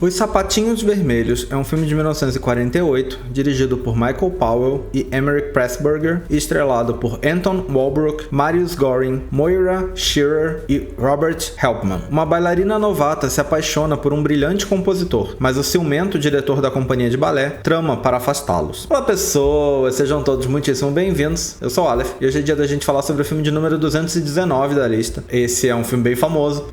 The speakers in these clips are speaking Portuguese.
Os Sapatinhos Vermelhos é um filme de 1948, dirigido por Michael Powell e Emeric Pressburger, e estrelado por Anton Walbrook, Marius Goring, Moira Shearer e Robert Helpman. Uma bailarina novata se apaixona por um brilhante compositor, mas o ciumento diretor da companhia de balé trama para afastá-los. Olá pessoas, sejam todos muitíssimo bem-vindos. Eu sou o Aleph e hoje é dia da gente falar sobre o filme de número 219 da lista. Esse é um filme bem famoso.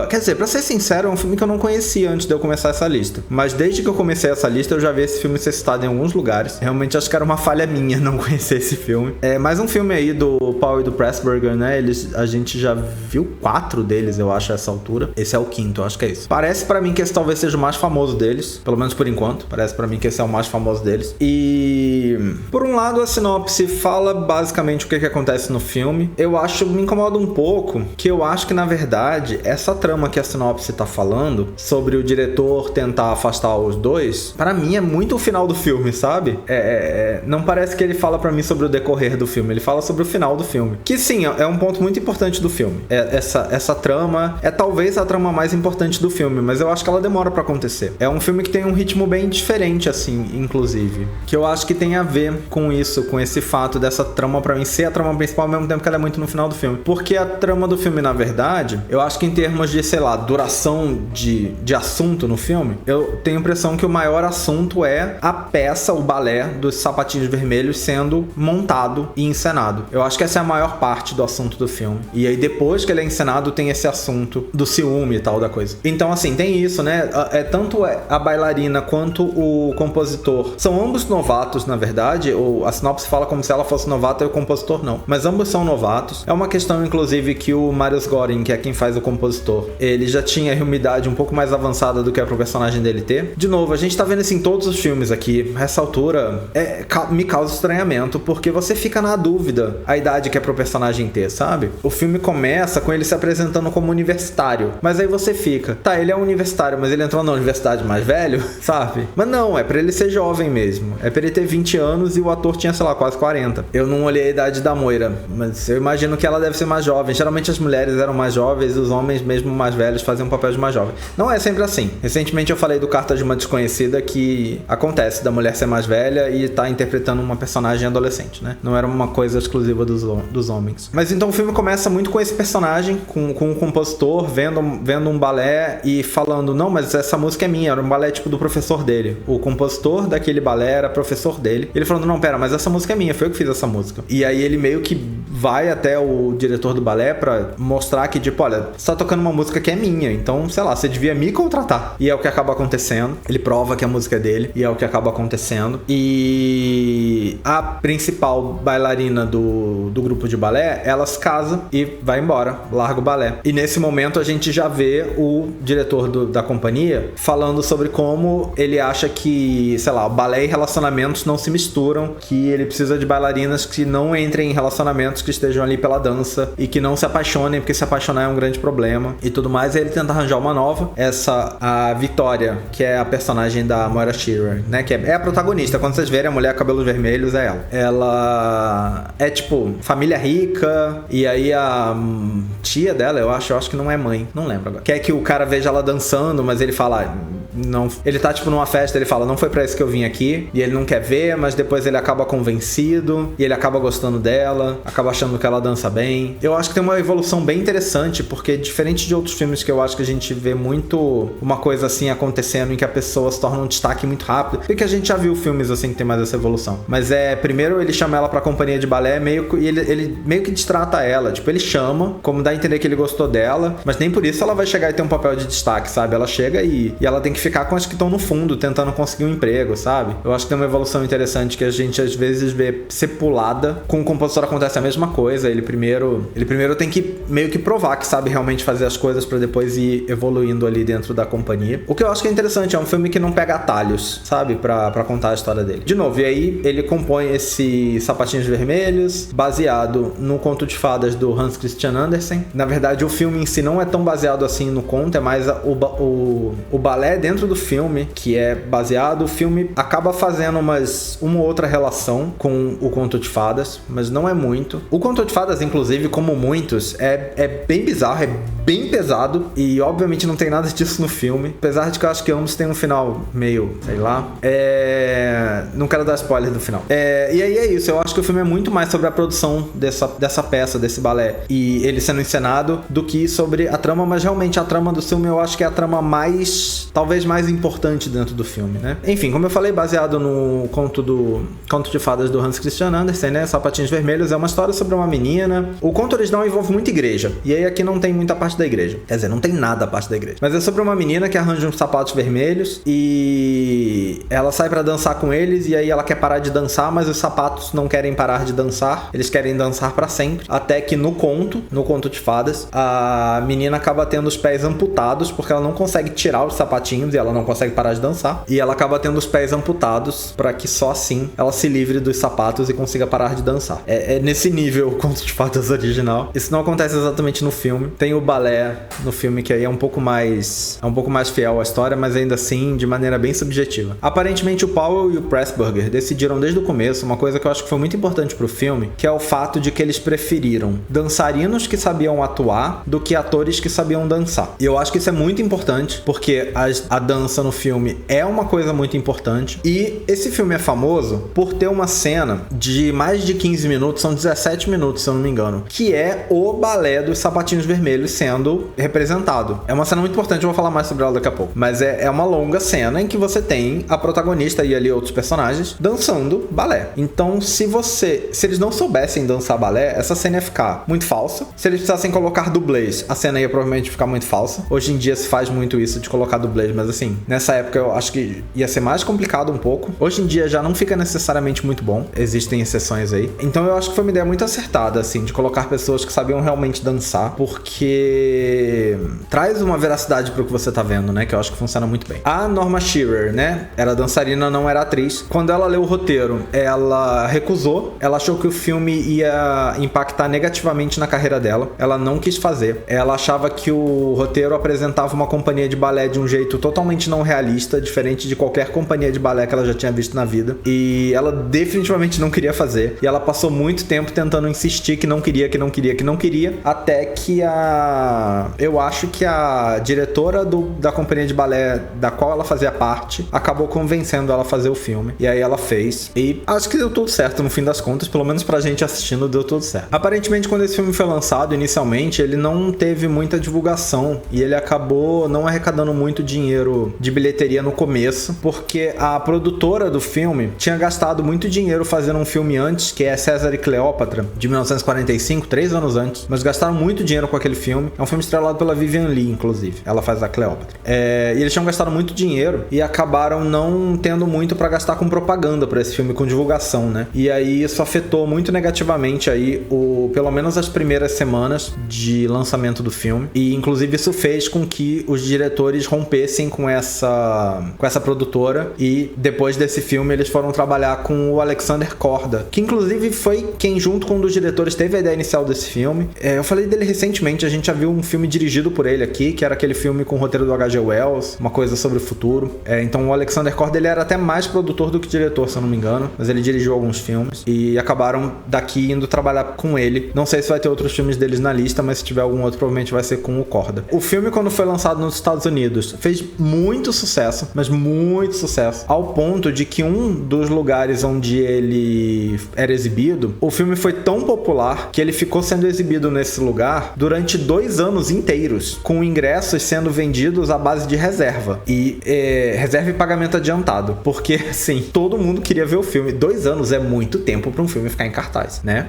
Quer dizer, pra ser sincero, é um filme que eu não conhecia antes de eu começar essa lista. Mas desde que eu comecei essa lista, eu já vi esse filme ser citado em alguns lugares. Realmente acho que era uma falha minha não conhecer esse filme. É mais um filme aí do Paul e do Pressburger, né? A gente já viu 4 deles, eu acho, a essa altura. Esse é o 5º, eu acho que é isso. Parece pra mim que esse talvez seja o mais famoso deles, pelo menos por enquanto. Parece pra mim que esse é o mais famoso deles. E por um lado, a sinopse fala basicamente o que acontece no filme. Me incomoda um pouco, que eu acho que na verdade, essa trama que a sinopse tá falando, sobre o diretor tentar afastar os dois, pra mim é muito o final do filme, sabe? Não parece que ele fala pra mim sobre o decorrer do filme, ele fala sobre o final do filme. Que sim, é um ponto muito importante do filme. Essa trama é talvez a trama mais importante do filme, mas eu acho que ela demora pra acontecer. É um filme que tem um ritmo bem diferente, assim, inclusive. Que eu acho que tem a ver com isso, com esse fato dessa trama pra mim ser a trama principal, ao mesmo tempo que ela é muito no final do filme. Porque a trama do filme, na verdade, eu acho que em termos de, sei lá, duração de assunto no filme, eu tenho a impressão que o maior assunto é a peça, o balé dos Sapatinhos Vermelhos sendo montado e encenado. Eu acho que essa é a maior parte do assunto do filme. E aí depois que ele é encenado tem esse assunto do ciúme e tal da coisa. Então assim, tem isso, né? Tanto a bailarina quanto o compositor são ambos novatos, na verdade. A sinopse fala como se ela fosse novata e o compositor não. Mas ambos são novatos. É uma questão, inclusive, que o Marius Goring, que é quem faz o compositor, ele já tinha uma idade um pouco mais avançada do que é pro personagem dele ter. De novo, a gente tá vendo isso em todos os filmes aqui. Essa altura me causa estranhamento, porque você fica na dúvida a idade que é pro personagem ter, sabe? O filme começa com ele se apresentando como universitário, mas aí você fica, tá, ele é um universitário, mas ele entrou na universidade mais velho, sabe? Mas não, é pra ele ser jovem mesmo. É pra ele ter 20 anos e o ator tinha, sei lá, quase 40. Eu não olhei a idade da Moira, mas eu imagino que ela deve ser mais jovem. Geralmente as mulheres eram mais jovens e os homens, mesmo mais velhos, faziam um papel de mais jovem. Não é sempre assim. Recentemente eu falei do Carta de uma Desconhecida, que acontece da mulher ser mais velha e tá interpretando uma personagem adolescente, né? Não era uma coisa exclusiva dos homens. Mas então o filme começa muito com esse personagem, com o compositor, vendo um balé e falando, não, mas essa música é minha, era um balé tipo do professor dele. O compositor daquele balé era professor dele. Ele falando, não, pera, mas essa música é minha, foi eu que fiz essa música. E aí ele meio que vai até o diretor do balé pra mostrar que, tipo, olha, você tá tocando uma música que é minha, então, sei lá, você devia me contratar. E é o que acaba acontecendo. Ele prova que a música é dele e é o que acaba acontecendo. E a principal bailarina do grupo de balé, ela se casa e vai embora, larga o balé. E nesse momento a gente já vê o diretor da companhia falando sobre como ele acha que, sei lá, balé e relacionamentos não se misturam, que ele precisa de bailarinas que não entrem em relacionamentos, que estejam ali pela dança e que não se apaixonem, porque se apaixonar é um grande problema e tudo mais. E ele tenta arranjar uma nova. A Victoria, que é a personagem da Moira Shearer, né? Que é a protagonista. Quando vocês verem a mulher cabelos vermelhos, é ela. Ela é tipo família rica, e aí a tia dela, eu acho que não é mãe, não lembro agora. Quer que o cara veja ela dançando, mas ele fala, não, ele tá tipo numa festa, ele fala, não foi pra isso que eu vim aqui, e ele não quer ver, mas depois ele acaba convencido e ele acaba gostando dela, acaba achando que ela dança bem. Eu acho que tem uma evolução bem interessante, porque diferente de outros filmes que eu acho que a gente vê muito uma coisa assim acontecendo em que a pessoa se torna um destaque muito rápido, porque a gente já viu filmes assim que tem mais essa evolução. Mas primeiro ele chama ela pra companhia de balé e ele meio que destrata ela, tipo, ele chama, como dá a entender que ele gostou dela, mas nem por isso ela vai chegar e ter um papel de destaque, sabe? Ela chega e ela tem que ficar com as que estão no fundo, tentando conseguir um emprego, sabe? Eu acho que tem uma evolução interessante que a gente às vezes vê ser pulada. Com o compositor acontece a mesma coisa, ele primeiro tem que meio que provar que sabe realmente fazer as coisas pra depois ir evoluindo ali dentro da companhia. O que eu acho que é interessante, é um filme que não pega atalhos, sabe? Pra contar a história dele. De novo, e aí ele compõe esse Sapatinhos Vermelhos, baseado no conto de fadas do Hans Christian Andersen. Na verdade, o filme em si não é tão baseado assim no conto, é mais o balé dentro dentro do filme, que é baseado, o filme acaba fazendo uma outra relação com o Conto de Fadas, mas não é muito. O Conto de Fadas, inclusive, como muitos, é bem bizarro, é bem pesado, e obviamente não tem nada disso no filme, apesar de que eu acho que ambos têm um final meio, sei lá, não quero dar spoiler do final. E aí é isso, eu acho que o filme é muito mais sobre a produção dessa peça, desse balé, e ele sendo encenado, do que sobre a trama, mas realmente a trama do filme eu acho que é a trama talvez mais importante dentro do filme, né? Enfim, como eu falei, baseado no Conto de Fadas do Hans Christian Andersen, né? Sapatinhos Vermelhos, é uma história sobre uma menina. O conto original envolve muita igreja, e aí aqui não tem muita parte da igreja. Quer dizer, não tem nada a parte da igreja. Mas é sobre uma menina que arranja uns sapatos vermelhos e ela sai pra dançar com eles, e aí ela quer parar de dançar, mas os sapatos não querem parar de dançar. Eles querem dançar pra sempre. Até que no Conto de Fadas, a menina acaba tendo os pés amputados, porque ela não consegue tirar os sapatinhos e ela não consegue parar de dançar. E ela acaba tendo os pés amputados pra que só assim ela se livre dos sapatos e consiga parar de dançar. É nesse nível o Conto de Fadas original. Isso não acontece exatamente no filme. Tem o balé no filme, que aí é um pouco mais fiel à história, mas ainda assim de maneira bem subjetiva. Aparentemente o Powell e o Pressburger decidiram desde o começo uma coisa que eu acho que foi muito importante pro filme, que é o fato de que eles preferiram dançarinos que sabiam atuar do que atores que sabiam dançar. E eu acho que isso é muito importante, porque a dança no filme é uma coisa muito importante, e esse filme é famoso por ter uma cena de mais de 15 minutos, são 17 minutos se eu não me engano, que é o balé dos Sapatinhos Vermelhos sendo representado. É uma cena muito importante, eu vou falar mais sobre ela daqui a pouco, mas é uma longa cena em que você tem a protagonista e ali outros personagens dançando balé. Então se eles não soubessem dançar balé, essa cena ia ficar muito falsa. Se eles precisassem colocar dublês, a cena ia provavelmente ficar muito falsa. Hoje em dia se faz muito isso de colocar dublês, mas assim, nessa época eu acho que ia ser mais complicado um pouco. Hoje em dia já não fica necessariamente muito bom, existem exceções aí. Então eu acho que foi uma ideia muito acertada, assim, de colocar pessoas que sabiam realmente dançar, porque traz uma veracidade pro que você tá vendo, né, que eu acho que funciona muito bem. A Norma Shearer, né, era dançarina, não era atriz. Quando ela leu o roteiro, ela recusou, ela achou que o filme ia impactar negativamente na carreira dela, ela não quis fazer. Ela achava que o roteiro apresentava uma companhia de balé de um jeito totalmente não realista, diferente de qualquer companhia de balé que ela já tinha visto na vida, e ela definitivamente não queria fazer, e ela passou muito tempo tentando insistir que não queria, até que eu acho que a diretora da companhia de balé da qual ela fazia parte acabou convencendo ela a fazer o filme, e aí ela fez, e acho que deu tudo certo no fim das contas, pelo menos pra gente assistindo deu tudo certo. Aparentemente, quando esse filme foi lançado inicialmente, ele não teve muita divulgação, e ele acabou não arrecadando muito dinheiro de bilheteria no começo, porque a produtora do filme tinha gastado muito dinheiro fazendo um filme antes, que é César e Cleópatra, de 1945, 3 anos antes, mas gastaram muito dinheiro com aquele filme. É um filme estrelado pela Vivien Leigh, inclusive. Ela faz a Cleópatra. E eles tinham gastado muito dinheiro e acabaram não tendo muito pra gastar com propaganda pra esse filme, com divulgação, né? E aí isso afetou muito negativamente aí pelo menos as primeiras semanas de lançamento do filme. E inclusive isso fez com que os diretores rompessem com essa produtora, e depois desse filme eles foram trabalhar com o Alexander Korda, que inclusive foi quem, junto com um dos diretores, teve a ideia inicial desse filme. Eu falei dele recentemente, a gente já viu um filme dirigido por ele aqui, que era aquele filme com o roteiro do H.G. Wells, uma coisa sobre o futuro. Então o Alexander Korda, ele era até mais produtor do que diretor, se eu não me engano, mas ele dirigiu alguns filmes, e acabaram daqui indo trabalhar com ele. Não sei se vai ter outros filmes deles na lista, mas se tiver algum outro, provavelmente vai ser com o Korda. O filme, quando foi lançado nos Estados Unidos, fez muito sucesso, mas muito sucesso, ao ponto de que um dos lugares onde ele era exibido, o filme foi tão popular que ele ficou sendo exibido nesse lugar durante 2 anos inteiros, com ingressos sendo vendidos à base de reserva e pagamento adiantado, porque assim, todo mundo queria ver o filme. 2 anos é muito tempo para um filme ficar em cartaz, né?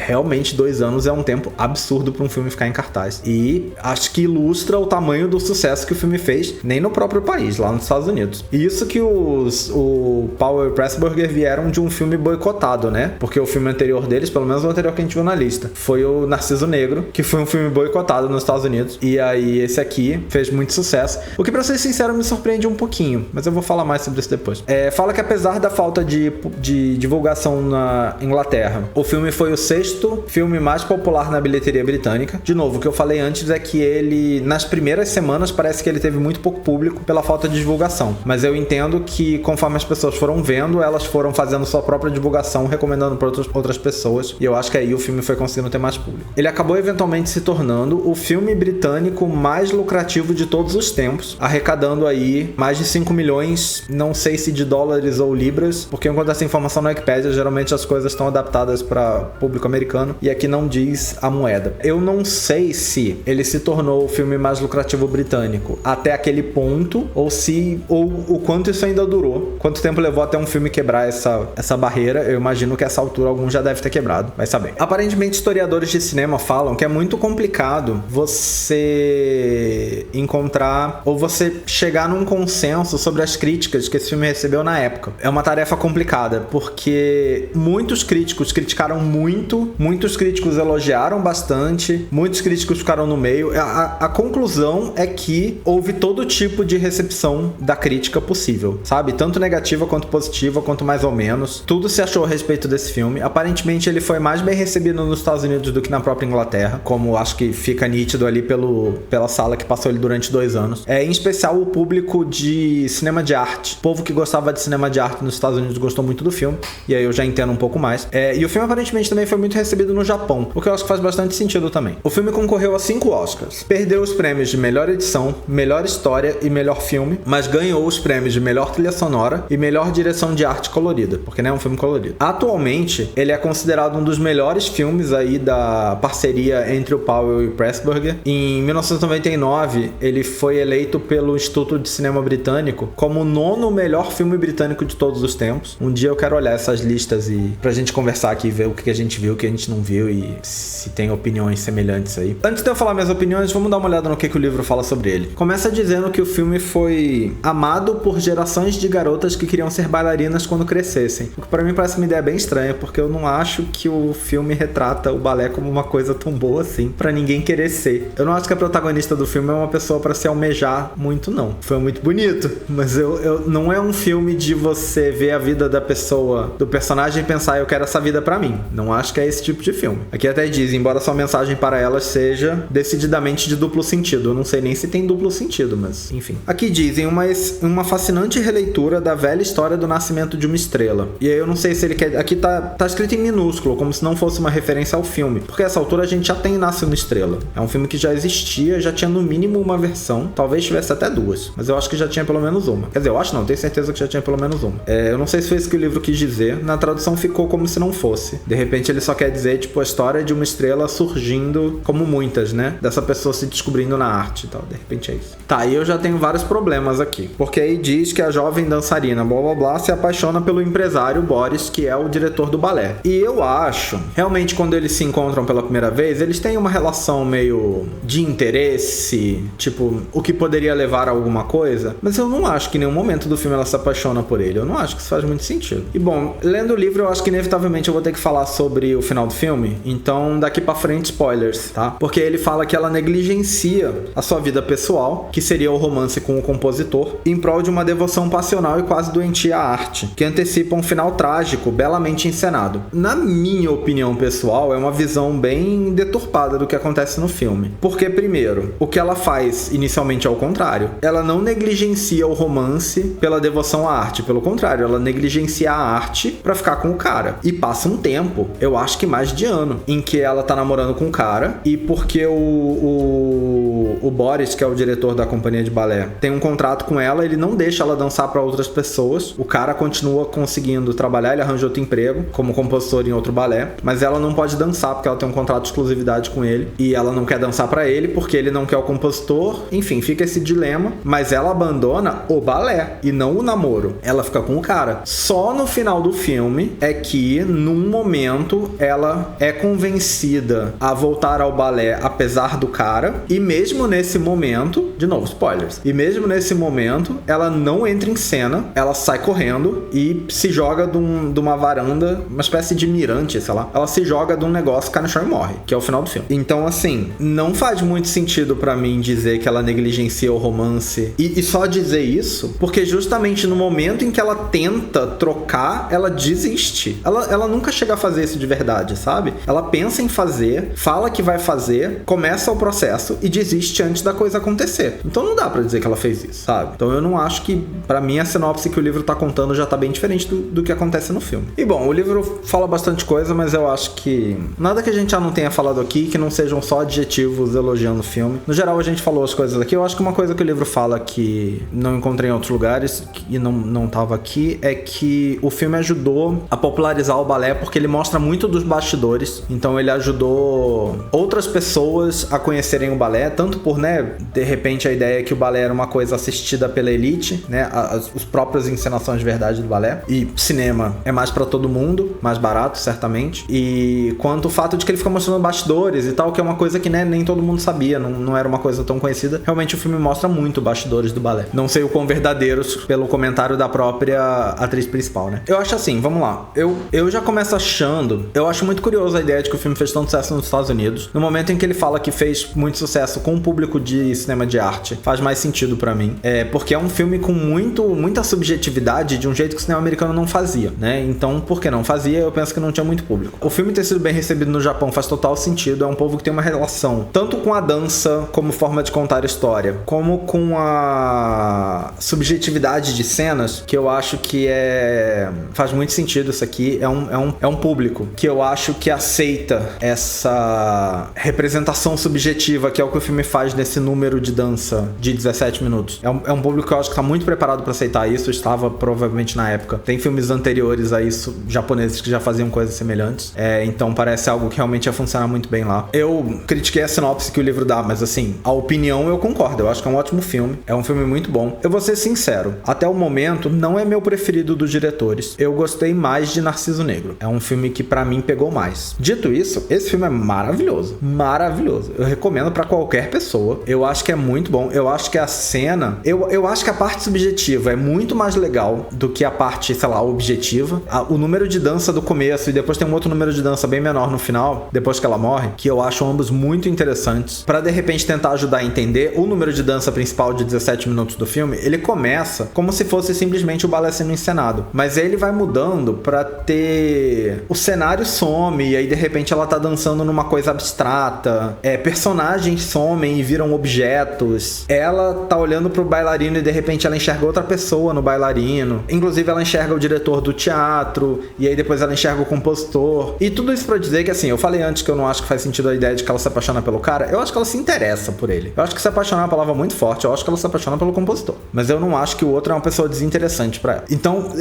Realmente 2 anos é um tempo absurdo para um filme ficar em cartaz, e acho que ilustra o tamanho do sucesso que o filme fez, nem no próprio país, lá nos Estados Unidos. E isso que o Powell e Pressburger vieram de um filme boicotado, né? Porque o filme anterior deles, pelo menos o anterior que a gente viu na lista, foi o Narciso Negro, que foi um filme boicotado nos Estados Unidos, e aí esse aqui fez muito sucesso, o que, pra ser sincero, me surpreende um pouquinho, mas eu vou falar mais sobre isso depois. Fala que apesar da falta de divulgação na Inglaterra, o filme foi o 6º filme mais popular na bilheteria britânica. De novo, o que eu falei antes é que ele, nas primeiras semanas, parece que ele teve muito pouco público pela falta de divulgação. Mas eu entendo que conforme as pessoas foram vendo, elas foram fazendo sua própria divulgação, recomendando para outras pessoas, e eu acho que aí o filme foi conseguindo ter mais público. Ele acabou eventualmente se tornando o filme britânico mais lucrativo de todos os tempos, arrecadando aí mais de 5 milhões, não sei se de dólares ou libras, porque eu encontro essa informação na Wikipedia, geralmente as coisas estão adaptadas para público americano, e aqui não diz a moeda. Eu não sei se ele se tornou o filme mais lucrativo britânico até aquele ponto, ou o quanto isso ainda durou, quanto tempo levou até um filme quebrar essa barreira. Eu imagino que a essa altura algum já deve ter quebrado, vai saber. Aparentemente, historiadores de cinema falam que é muito complicado você encontrar ou você chegar num consenso sobre as críticas que esse filme recebeu na época. É uma tarefa complicada, porque muitos críticos criticaram muito, muitos críticos elogiaram bastante, muitos críticos ficaram no meio. A conclusão é que houve todo tipo de recepção da crítica possível, sabe? Tanto negativa quanto positiva, quanto mais ou menos. Tudo se achou a respeito desse filme. Aparentemente ele foi mais bem recebido nos Estados Unidos do que na própria Inglaterra, como acho que fica nítido ali pela sala que passou ele durante 2 anos. Em especial o público de cinema de arte. O povo que gostava de cinema de arte nos Estados Unidos gostou muito do filme, e aí eu já entendo um pouco mais. E o filme aparentemente também foi muito recebido no Japão, o que eu acho que faz bastante sentido também. O filme concorreu a 5 Oscars. Perdeu os prêmios de melhor edição, melhor história e melhor filme, mas ganhou os prêmios de melhor trilha sonora e melhor direção de arte colorida, porque é um filme colorido. Atualmente, ele é considerado um dos melhores filmes aí da parceria entre o Powell e o Pressburger. Em 1999, ele foi eleito pelo Instituto de Cinema Britânico como o 9º melhor filme britânico de todos os tempos. Um dia eu quero olhar essas listas e pra gente conversar aqui, ver o que a gente viu, o que a gente não viu e se tem opiniões semelhantes aí. Antes de eu falar minhas opiniões, vamos dar uma olhada no que o livro fala sobre ele. Começa dizendo que o filme foi amado por gerações de garotas que queriam ser bailarinas quando crescessem. O que pra mim parece uma ideia bem estranha, porque eu não acho que o filme retrata o balé como uma coisa tão boa assim, pra ninguém querer ser. Eu não acho que a protagonista do filme é uma pessoa pra se almejar muito, não. Foi muito bonito, mas não é um filme de você ver a vida da pessoa, do personagem e pensar, eu quero essa vida pra mim. Não acho que é esse tipo de filme. Aqui até diz, embora sua mensagem para elas seja decididamente de duplo sentido. Eu não sei nem se tem duplo sentido, mas enfim. Aqui dizem uma fascinante releitura da velha história do nascimento de uma estrela. E aí eu não sei se ele quer... Aqui tá escrito em minúsculo, como se não fosse uma referência ao filme. Porque a essa altura a gente já tem Nasce uma Estrela. É um filme que já existia, já tinha no mínimo uma versão. Talvez tivesse até 2. Mas eu acho que já tinha pelo menos uma. Quer dizer, eu acho não, tenho certeza que já tinha pelo menos uma. Eu não sei se foi isso que o livro quis dizer. Na tradução ficou como se não fosse. De repente ele só quer dizer, tipo, a história de uma estrela surgindo, como muitas, né? Dessa pessoa se descobrindo na arte e tal. De repente é isso. Tá, e eu já tenho vários problemas aqui. Porque aí diz que a jovem dançarina blá blá blá se apaixona pelo empresário Boris, que é o diretor do balé. E eu acho, realmente, quando eles se encontram pela primeira vez, eles têm uma relação meio de interesse, tipo, o que poderia levar a alguma coisa. Mas eu não acho que em nenhum momento do filme ela se apaixona por ele. Eu não acho que isso faz muito sentido. E bom, lendo o livro, eu acho que inevitavelmente eu vou ter que falar sobre o final do filme. Então, daqui pra frente, spoilers, tá? Porque ele fala que ela negligencia a sua vida pessoal, que seria o romance com o compositor, em prol de uma devoção passional e quase doentia à arte, que antecipa um final trágico, belamente encenado. Na minha opinião pessoal, é uma visão bem deturpada do que acontece no filme. Porque, primeiro, o que ela faz inicialmente é o contrário. Ela não negligencia o romance pela devoção à arte. Pelo contrário, ela negligencia a arte pra ficar com o cara. E passa um tempo, eu acho que mais de ano, em que ela tá namorando com o cara, e porque o Boris, que é o diretor da companhia de balé, tem um contrato com ela, ele não deixa ela dançar pra outras pessoas. O cara continua conseguindo trabalhar, ele arranjou outro emprego como compositor em outro balé, mas ela não pode dançar porque ela tem um contrato de exclusividade com ele, e ela não quer dançar pra ele porque ele não quer o compositor. Enfim, fica esse dilema, mas ela abandona o balé e não o namoro. Ela fica com o cara. Só no final do filme é que, num momento, ela é convencida a voltar ao balé apesar do cara, e mesmo nesse momento, de novo, spoilers, e mesmo nesse momento, ela não entra em cena, ela sai correndo e se joga de uma varanda, uma espécie de mirante, sei lá. Ela se joga de um negócio, cai no chão e morre, que é o final do filme. Então, assim, não faz muito sentido pra mim dizer que ela negligencia o romance e só dizer isso, porque justamente no momento em que ela tenta trocar, ela desiste. Ela nunca chega a fazer isso de verdade, sabe? Ela pensa em fazer, fala que vai fazer, começa o processo e desiste antes da coisa acontecer. Então não dá pra dizer que ela fez isso, sabe? Então eu não acho que, pra mim, a sinopse que o livro tá contando já tá bem diferente do que acontece no filme. E bom, o livro fala bastante coisa, mas eu acho que nada que a gente já não tenha falado aqui que não sejam só adjetivos elogiando o filme. No geral, a gente falou as coisas aqui. Eu acho que uma coisa que o livro fala que não encontrei em outros lugares e não tava aqui é que o filme ajudou a popularizar o balé porque ele mostra muito dos bastidores. Então ele ajudou outras pessoas a conhecerem o balé, tanto por, né, de repente a ideia é que o balé era uma coisa assistida pela elite, né, os próprias encenações de verdade do balé, e cinema é mais pra todo mundo, mais barato, certamente, e quanto o fato de que ele fica mostrando bastidores e tal, que é uma coisa que, né, nem todo mundo sabia, não era uma coisa tão conhecida. Realmente o filme mostra muito bastidores do balé. Não sei o quão verdadeiros pelo comentário da própria atriz principal, né. Eu acho assim, vamos lá, eu já começo achando, eu acho muito curioso a ideia de que o filme fez tanto sucesso nos Estados Unidos. No momento em que ele fala que fez muito sucesso com o público de cinema de arte, faz mais sentido pra mim. Porque é um filme com muita subjetividade de um jeito que o cinema americano não fazia, né? Então, por que não fazia? Eu penso que não tinha muito público. O filme ter sido bem recebido no Japão faz total sentido. É um povo que tem uma relação tanto com a dança como forma de contar história, como com a subjetividade de cenas, que eu acho que faz muito sentido isso aqui. É um público que eu acho que aceita essa representação subjetiva, que é o que o filme faz nesse número de dança de 17 minutos. É um público que eu acho que está muito preparado para aceitar isso. Estava provavelmente na época. Tem filmes anteriores a isso, japoneses, que já faziam coisas semelhantes. Então parece algo que realmente ia funcionar muito bem lá. Eu critiquei a sinopse que o livro dá, mas assim, a opinião eu concordo. Eu acho que é um ótimo filme. É um filme muito bom. Eu vou ser sincero, até o momento não é meu preferido dos diretores. Eu gostei mais de Narciso Negro. É um filme que pra mim pegou mais. Dito isso, esse filme é maravilhoso. Maravilhoso. Eu recomendo pra qualquer pessoa. Eu acho que é muito bom. Eu acho que a cena... Eu acho que a parte subjetiva é muito mais legal do que a parte, sei lá, objetiva. O número de dança do começo e depois tem um outro número de dança bem menor no final, depois que ela morre, que eu acho ambos muito interessantes. Pra de repente tentar ajudar a entender, o número de dança principal de 17 minutos do filme, ele começa como se fosse simplesmente o balé sendo encenado. Mas aí ele vai mudando pra ter... O cenário some e aí de repente ela tá dançando numa coisa abstrata. Personagens somem e viram objetos. Ela tá olhando pro bailarino e de repente ela enxerga outra pessoa no bailarino. Inclusive ela enxerga o diretor do teatro e aí depois ela enxerga o compositor. E tudo isso pra dizer que assim, eu falei antes que eu não acho que faz sentido a ideia de que ela se apaixona pelo cara. Eu acho que ela se interessa por ele. Eu acho que se apaixonar é uma palavra muito forte. Eu acho que ela se apaixona pelo compositor. Mas eu não acho que o outro é uma pessoa desinteressante pra ela. Então,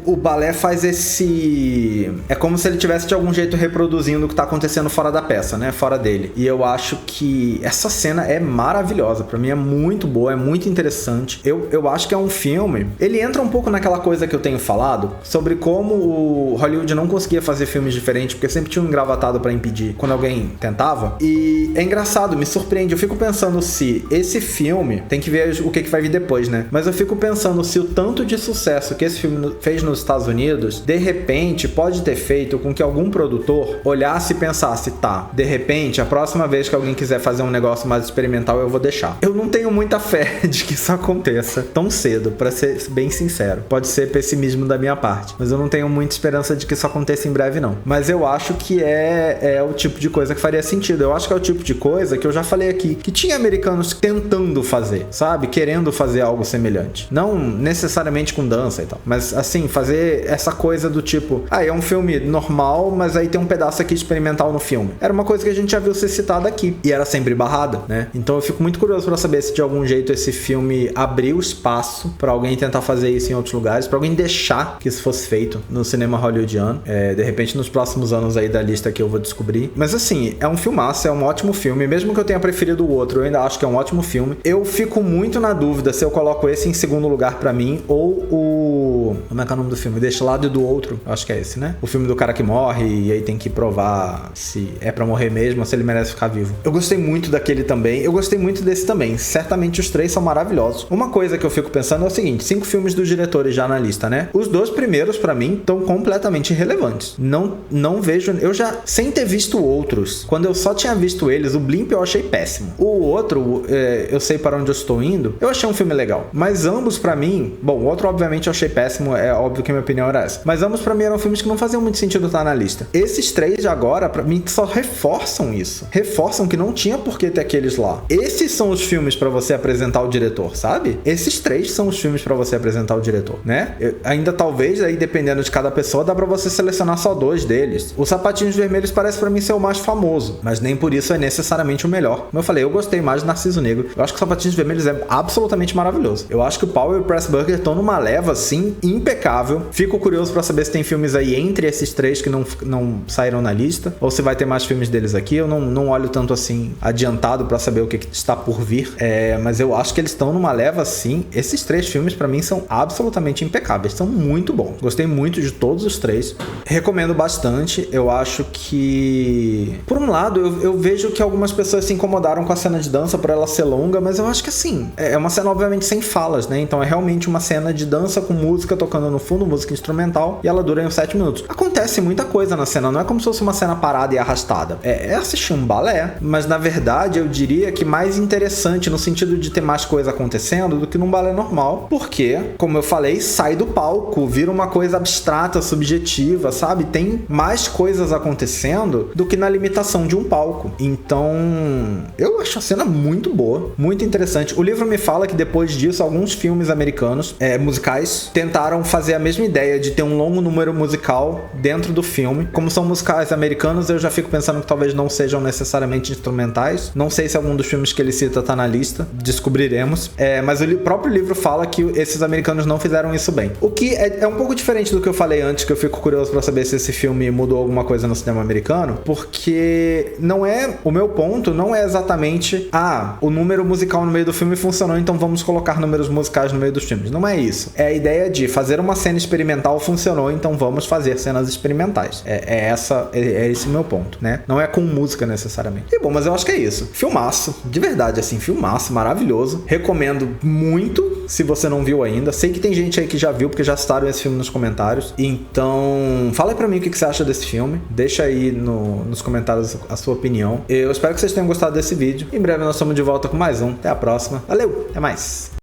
o balé faz esse... É como se ele tivesse de algum jeito reproduzindo o que tá acontecendo fora da peça, né? Fora dele. E eu acho que essa cena é maravilhosa. Pra mim é muito boa, é muito interessante. Eu acho que é um filme... Ele entra um pouco naquela coisa que eu tenho falado sobre como o Hollywood não conseguia fazer filmes diferentes, porque sempre tinha um engravatado pra impedir quando alguém tentava. E é engraçado, me surpreende. Eu fico pensando se esse filme... Tem que ver o que vai vir depois, né? Mas eu fico pensando se o tanto de sucesso que esse filme fez nos Estados Unidos, de repente, pode ter feito com que algum produtor olhasse e pensasse, tá, de repente, a próxima vez que alguém quiser fazer um negócio mais experimental, eu vou deixar. Eu não tenho muita fé de que isso aconteça tão cedo, pra ser bem sincero. Pode ser pessimismo da minha parte, mas eu não tenho muita esperança de que isso aconteça em breve, não. Mas eu acho que é o tipo de coisa que faria sentido. Eu acho que é o tipo de coisa que eu já falei aqui, que tinha americanos tentando fazer, sabe? Querendo fazer algo semelhante. Não necessariamente com dança e tal, mas assim, fazer essa coisa do tipo, é um filme normal, mas aí tem um pedaço aqui experimental no filme. Era uma coisa que a gente já viu ser citada aqui, e era sempre barrada, né? Então eu fico muito curioso pra saber se de algum jeito esse filme abriu espaço pra alguém tentar fazer isso em outros lugares, pra alguém deixar que isso fosse feito no cinema hollywoodiano. De repente nos próximos anos aí da lista que eu vou descobrir. Mas assim, é um filmaço, é um ótimo filme. Mesmo que eu tenha preferido o outro, eu ainda acho que é um ótimo filme. Eu fico muito na dúvida se eu coloco esse em segundo lugar pra mim, ou o... Como é que é o nome do filme? Deste Lado e do Outro. Acho que é esse, né? O filme do cara que morre e aí tem que provar se é pra morrer mesmo ou se ele merece ficar vivo. Eu gostei muito daquele também. Eu gostei muito desse também. Certamente os três são maravilhosos. Uma coisa que eu fico pensando é o seguinte: 5 filmes dos diretores já na lista, né? Os 2 primeiros, pra mim, estão completamente irrelevantes. Não vejo... Eu já, sem ter visto outros, quando eu só tinha visto eles, o Blimp eu achei péssimo. O outro, Eu Sei Para Onde Eu Estou Indo, eu achei um filme legal. Mas ambos, pra mim... Bom, o outro, obviamente, eu achei péssimo. É óbvio que a minha opinião era essa. Mas ambos, pra mim, eram filmes que não faziam muito sentido estar na lista. Esses 3 de agora, pra mim, só reforçam isso. Reforçam que não tinha por que ter aqueles lá. Esses são os filmes pra você você apresentar o diretor, sabe? Esses 3 são os filmes pra você apresentar o diretor, né? Ainda talvez, aí dependendo de cada pessoa, dá pra você selecionar só 2 deles. O Sapatinhos Vermelhos parece pra mim ser o mais famoso, mas nem por isso é necessariamente o melhor. Como eu falei, eu gostei mais de Narciso Negro. Eu acho que o Sapatinhos Vermelhos é absolutamente maravilhoso. Eu acho que o Powell e o Pressburger estão numa leva, assim, impecável. Fico curioso pra saber se tem filmes aí entre esses 3 que não saíram na lista, ou se vai ter mais filmes deles aqui. Eu não olho tanto assim adiantado pra saber o que está por vir, mas eu acho que eles estão numa leva assim. Esses 3 filmes pra mim são absolutamente impecáveis, são muito bons. Gostei muito de todos os 3, recomendo bastante. Eu acho que, por um lado, eu vejo que algumas pessoas se incomodaram com a cena de dança por ela ser longa, mas eu acho que assim, é uma cena obviamente sem falas, né? Então é realmente uma cena de dança com música tocando no fundo, música instrumental, e ela dura uns 7 minutos. Acontece muita coisa na cena, não é como se fosse uma cena parada e arrastada. É assistir um balé, mas na verdade eu diria que mais interessante no sentido de ter mais coisa acontecendo do que num balé normal, porque, como eu falei, sai do palco, vira uma coisa abstrata, subjetiva, sabe? Tem mais coisas acontecendo do que na limitação de um palco. Então, eu acho a cena muito boa, muito interessante. O livro me fala que depois disso, alguns filmes americanos, musicais, tentaram fazer a mesma ideia de ter um longo número musical dentro do filme. Como são musicais americanos, eu já fico pensando que talvez não sejam necessariamente instrumentais. Não sei se algum dos filmes que ele cita tá na lista, descobriremos. Mas o próprio livro fala que esses americanos não fizeram isso bem. O que é um pouco diferente do que eu falei antes, que eu fico curioso pra saber se esse filme mudou alguma coisa no cinema americano, porque o meu ponto não é exatamente o número musical no meio do filme funcionou, então vamos colocar números musicais no meio dos filmes. Não é isso. É a ideia de fazer uma cena experimental funcionou, então vamos fazer cenas experimentais. É esse o meu ponto, né? Não é com música necessariamente. E bom, mas eu acho que é isso. Filmaço, de verdade, assim, filmaço, maravilhoso. Recomendo muito, se você não viu ainda. Sei que tem gente aí que já viu, porque já citaram esse filme nos comentários. Então, fala aí pra mim o que você acha desse filme. Deixa aí nos comentários a sua opinião. Eu espero que vocês tenham gostado desse vídeo. Em breve nós estamos de volta com mais um. Até a próxima. Valeu, até mais!